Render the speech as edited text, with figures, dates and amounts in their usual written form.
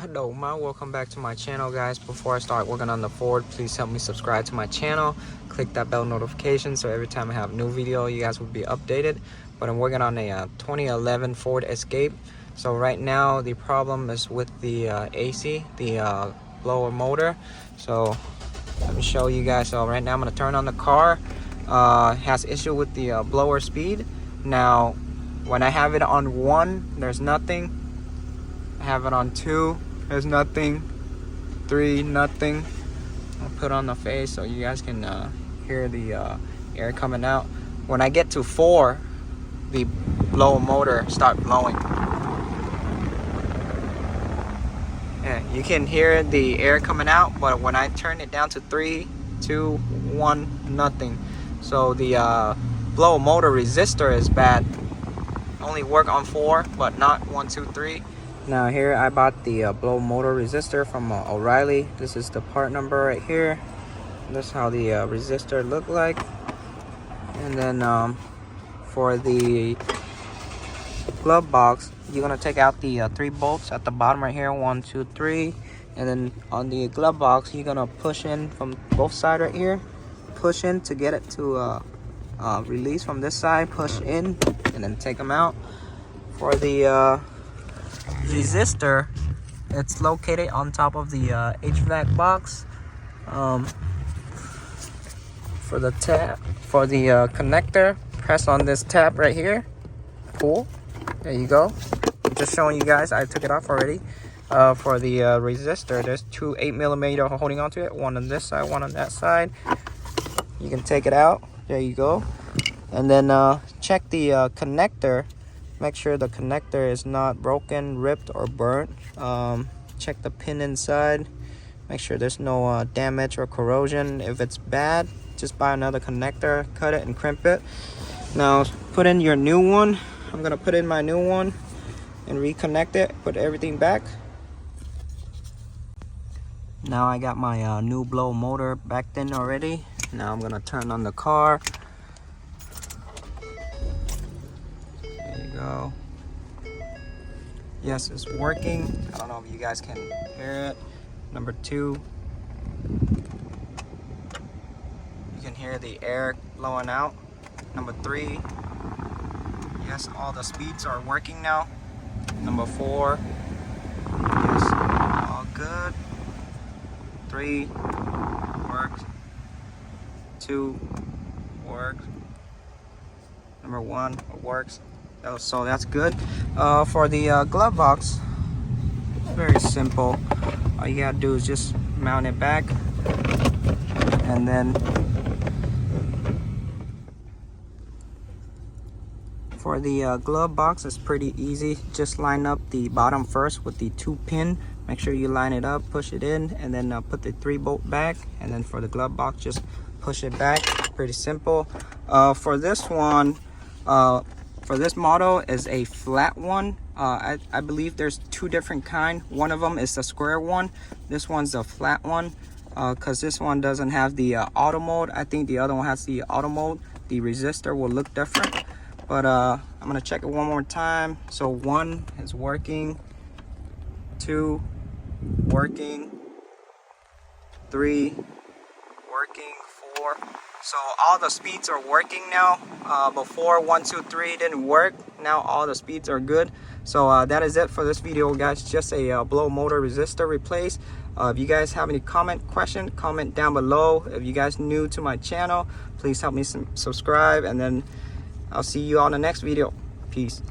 Hello, welcome back to my channel, guys. Before I start working on the Ford, please help me subscribe to my channel, click that bell notification so every time I have a new video you guys will be updated. But I'm working on a 2011 Ford Escape. So right now the problem is with the AC, the blower motor. So let me show you guys. So right now I'm going to turn on the car. Has issue with the blower speed. Now when I have it on 1, there's nothing. I have it on 2, there's nothing. 3, nothing. I'll put on the face so you guys can hear the air coming out. When I get to 4, the blower motor start blowing. Yeah, you can hear the air coming out, but when I turn it down to 3, 2, 1, nothing. So the blower motor resistor is bad. Only work on 4, but not 1, 2, 3. Now here I bought the blower motor resistor from O'Reilly. This is the part number right here. This is how the resistor look like. And then for the glove box, you're gonna take out the 3 bolts at the bottom right here, 1, 2, 3. And then on the glove box, you're gonna push in from both sides right here. Push in to get it to release from this side. Push in and then take them out. For the resistor, it's located on top of the HVAC box. For the tab, for the connector, press on this tab right here. Pull. There you go. I'm just showing you guys. I took it off already. For the resistor, there's 2 8mm holding onto it. One on this side, one on that side. You can take it out. There you go. And then check the connector. Make sure the connector is not broken, ripped, or burnt. Check the pin inside. Make sure there's no damage or corrosion. If it's bad, just buy another connector, cut it and crimp it. Now put in your new one. I'm gonna put in my new one and reconnect it, put everything back. Now I got my new blower motor backed in already. Now I'm gonna turn on the car. Go. Yes, it's working. I don't know if you guys can hear it. Number 2, you can hear the air blowing out. Number 3, yes, all the speeds are working now. Number 4, yes, all good. 3 works. 2 works. Number 1 works. So that's good. For the glove box, very simple. All you gotta do is just mount it back, and then for the glove box, it's pretty easy. Just line up the bottom first with the 2 pin. Make sure you line it up, push it in, and then put the 3 bolt back. And then for the glove box, just push it back. Pretty simple. For this one, for this model is a flat one. I believe there's 2 different kind. One of them is the square one. This one's the flat one, because this one doesn't have the auto mode. I think the other one has the auto mode. The resistor will look different, but I'm gonna check it one more time. So 1 is working, 2 working, 3 working, 4. So all the speeds are working now. Before 1, 2, 3 didn't work. Now all the speeds are good. So that is it for this video, guys. Just a blower motor resistor replace. If you guys have any question, comment down below. If you guys new to my channel, please help me subscribe, and then I'll see you on the next video. Peace.